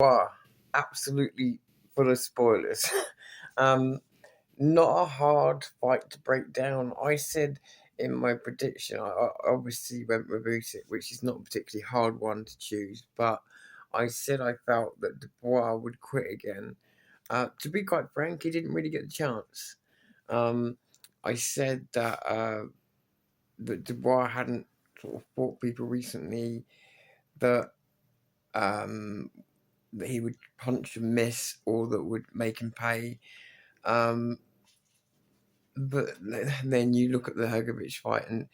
Wow, absolutely full of spoilers. um, Not a hard fight to break down. I said in my prediction, I obviously went with Usyk, which is not a particularly hard one to choose, but I said I felt that Dubois would quit again. To be quite frank, he didn't really get the chance. Um, I said that Dubois hadn't sort of fought people recently that um, that he would punch and miss or that would make him pay. Um, but then you look at the Hergovic fight, and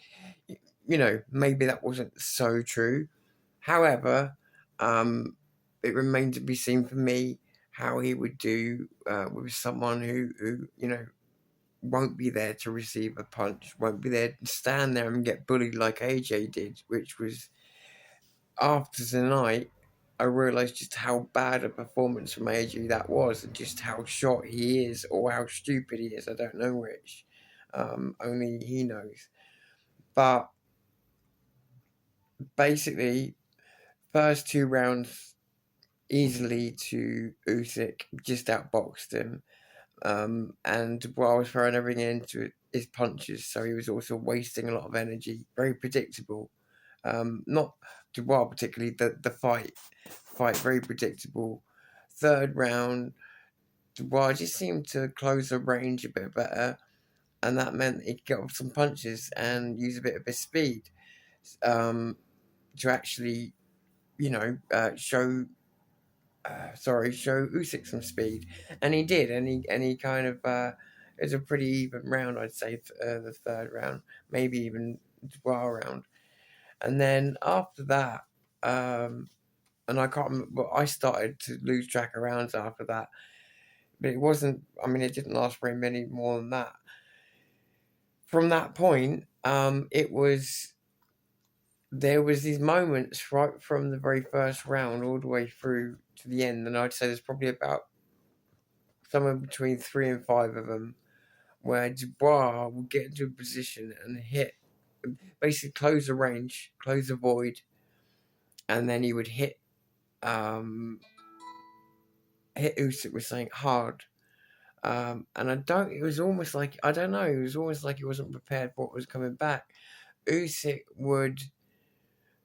maybe that wasn't so true. However, um, it remained to be seen for me how he would do with someone who won't be there to receive a punch, won't be there to stand there and get bullied like AJ did, which was after tonight. I realised just how bad a performance from AJ that was, and just how short he is, or how stupid he is. I don't know which. Only he knows. But basically, first two rounds easily to Usyk, just outboxed him. And while I was throwing everything into his punches, so he was also wasting a lot of energy. Very predictable. Not Dubois particularly. The fight very predictable. Third round, Dubois just seemed to close the range a bit better, and that meant he could get off some punches and use a bit of his speed um, to actually, show Usyk some speed, and he did, and he kind of it was a pretty even round, I'd say, the third round, maybe even Dubois round, and then after that, and I can't remember, but I started to lose track of rounds after that, but it wasn't. I mean, it didn't last very many more than that. From that point, it was there was these moments right from the very first round all the way through to the end, and I'd say there's probably about somewhere between three and five of them where Dubois would get into a position and hit, basically close the range, close the void, and then he would um, hit Usyk with something hard. And it was almost like, I don't know, it was almost like he wasn't prepared for what was coming back. Usyk would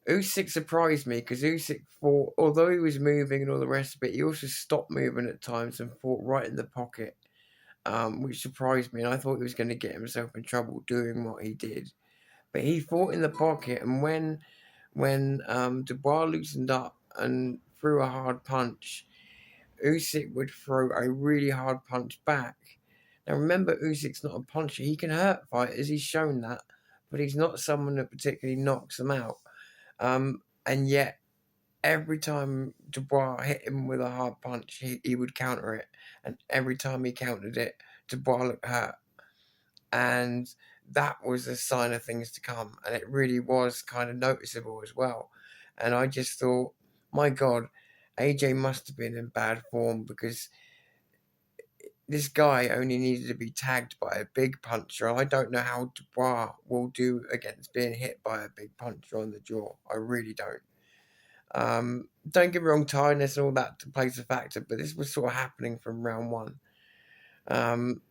Usyk surprised me because Usyk fought, although he was moving and all the rest of it, he also stopped moving at times and fought right in the pocket, which surprised me. And I thought he was going to get himself in trouble doing what he did. But he fought in the pocket, and when Dubois loosened up and threw a hard punch, Usyk would throw a really hard punch back. Now remember, Usyk's not a puncher. He can hurt fighters, he's shown that, but he's not someone that particularly knocks them out. And yet, every time Dubois hit him with a hard punch, he would counter it. And every time he countered it, Dubois looked hurt. And that was a sign of things to come. And it really was kind of noticeable as well. And I just thought, my God, AJ must have been in bad form because this guy only needed to be tagged by a big puncher. I don't know how Dubois will do against being hit by a big puncher on the jaw. I really don't. Don't get me wrong, tiredness and all that plays a factor, but this was sort of happening from round one. Um,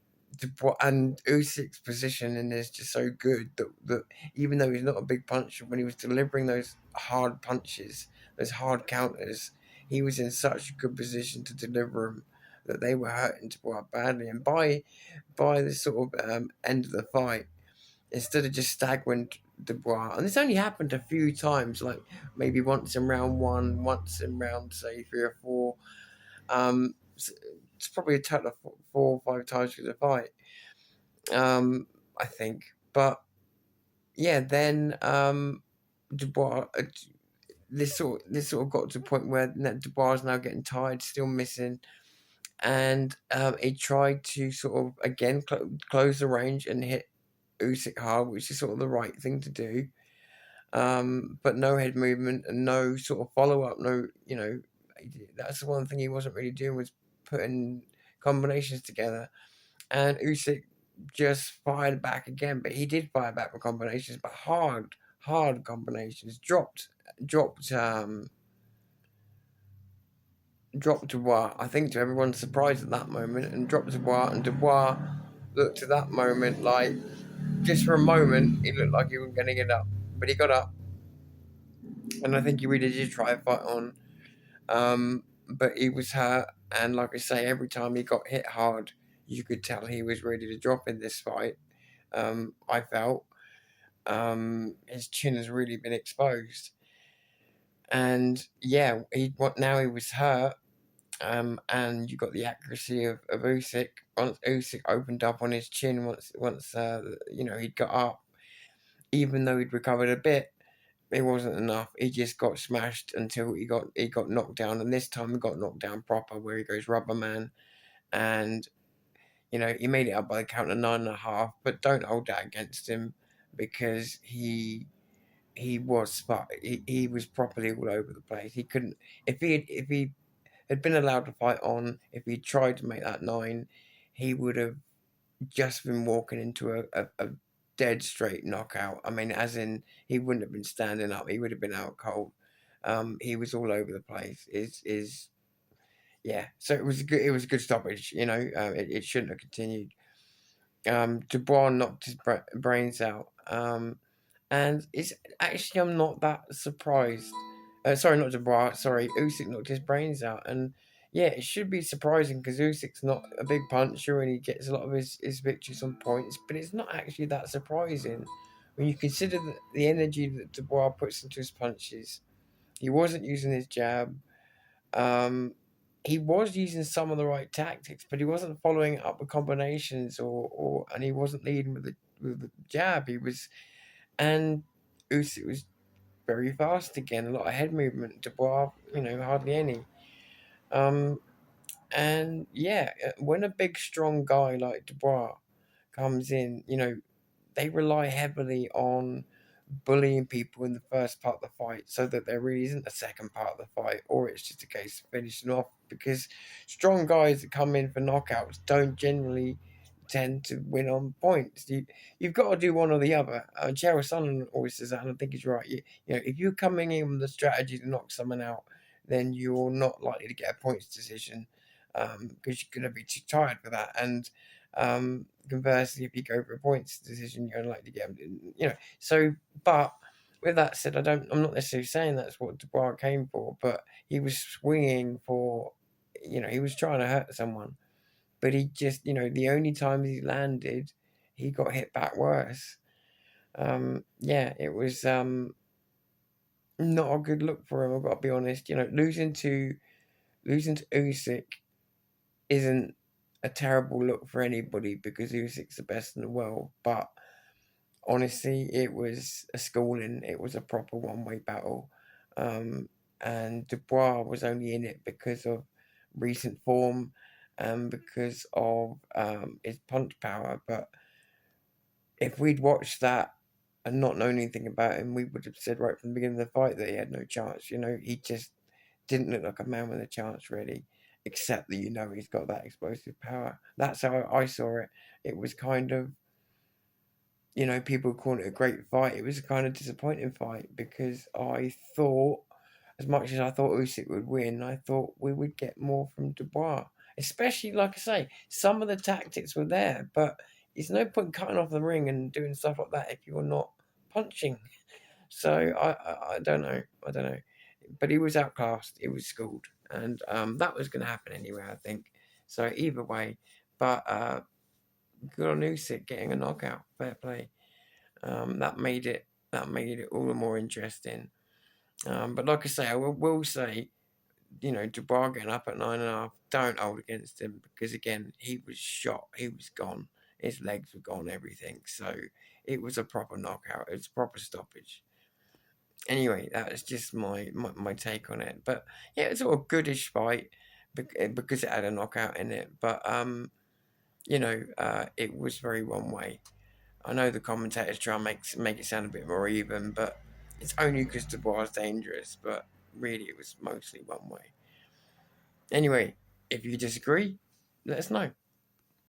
and Usyk's position in this just so good that even though he's not a big puncher, when he was delivering those hard punches, those hard counters, he was in such a good position to deliver them that they were hurting Dubois badly. And by the sort of end of the fight, instead of just staggering Dubois, and this only happened a few times, like maybe once in round one, once in round say three or four. It's probably a total of four or five times through the fight, I think. But yeah, then Dubois, this sort of got to a point where Dubois is now getting tired, still missing, and he tried to sort of again close the range and hit Usyk hard, which is sort of the right thing to do. But no head movement and no sort of follow up. No, that's the one thing he wasn't really doing, was putting combinations together. And Usyk just fired back again, but he did fire back with combinations, but hard combinations. Dropped dropped Dubois. I think to everyone's surprise at that moment, and dropped Dubois, and Dubois looked at that moment like, just for a moment, he looked like he was going to get up, but he got up, and I think he really did try to fight on. But he was hurt, and like I say, every time he got hit hard, you could tell he was ready to drop in this fight. I felt his chin has really been exposed, and yeah, he what now he was hurt. And you got the accuracy of Usyk. Once Usyk opened up on his chin, once he'd got up, even though he'd recovered a bit, it wasn't enough. He just got smashed until he got knocked down, and this time he got knocked down proper, where he goes rubber man, and he made it up by the count of 9.5. But don't hold that against him, because he was properly all over the place. He couldn't if he had been allowed to fight on. If he tried to make that 9, he would have just been walking into a dead straight knockout. I mean, as in, he wouldn't have been standing up. He would have been out cold. He was all over the place. Is Yeah. So it was a good stoppage. It shouldn't have continued. Dubois knocked his brains out. And it's actually, I'm not that surprised. Sorry, not Dubois. Sorry, Usyk knocked his brains out, and yeah, it should be surprising because Usyk's not a big puncher and he gets a lot of his victories on points. But it's not actually that surprising when you consider the energy that Dubois puts into his punches. He wasn't using his jab. Um, he was using some of the right tactics, but he wasn't following it up with combinations, and he wasn't leading with the jab. He was and Usyk was very fast again, a lot of head movement. Dubois, hardly any. Um, and yeah, when a big, strong guy like Dubois comes in, they rely heavily on bullying people in the first part of the fight so that there really isn't a second part of the fight, or it's just a case of finishing off, because strong guys that come in for knockouts don't generally tend to win on points. You've got to do one or the other. Chael Sonnen always says that, and I think he's right. If you're coming in with the strategy to knock someone out, then you're not likely to get a points decision, because you're going to be too tired for that. And conversely, if you go for a points decision, you're unlikely to get them. So, but with that said, I'm not necessarily saying that's what Dubois came for, but he was swinging for, he was trying to hurt someone, but he just, the only times he landed, he got hit back worse. Yeah, it was not a good look for him. I've got to be honest. Losing to Usyk isn't a terrible look for anybody, because Usyk's the best in the world, but honestly, it was a schooling. It was a proper one-way battle, and Dubois was only in it because of recent form and because of his punch power. But if we'd watched that and not known anything about him, we would have said right from the beginning of the fight that he had no chance. He just didn't look like a man with a chance, really, except that he's got that explosive power. That's how I saw it. It was kind of, people calling it a great fight. It was a kind of disappointing fight, because I thought, as much as I thought Usyk would win, I thought we would get more from Dubois. Especially, like I say, some of the tactics were there, but it's no point cutting off the ring and doing stuff like that if you're not punching. So I don't know. I don't know. But he was outclassed. He was schooled, and that was going to happen anyway, I think. So either way, but good on Usyk getting a knockout. Fair play. That made it all the more interesting. But like I say, I will say, Dubois getting up at 9.5, don't hold against him, because again, he was shot, he was gone, his legs were gone, everything. So it was a proper knockout, it was a proper stoppage. Anyway, that was just my take on it. But yeah, it's all a goodish fight, because it had a knockout in it. But it was very one way. I know the commentators try and make it sound a bit more even, but it's only because Dubois is dangerous. But really, it was mostly one way. Anyway, if you disagree, let us know.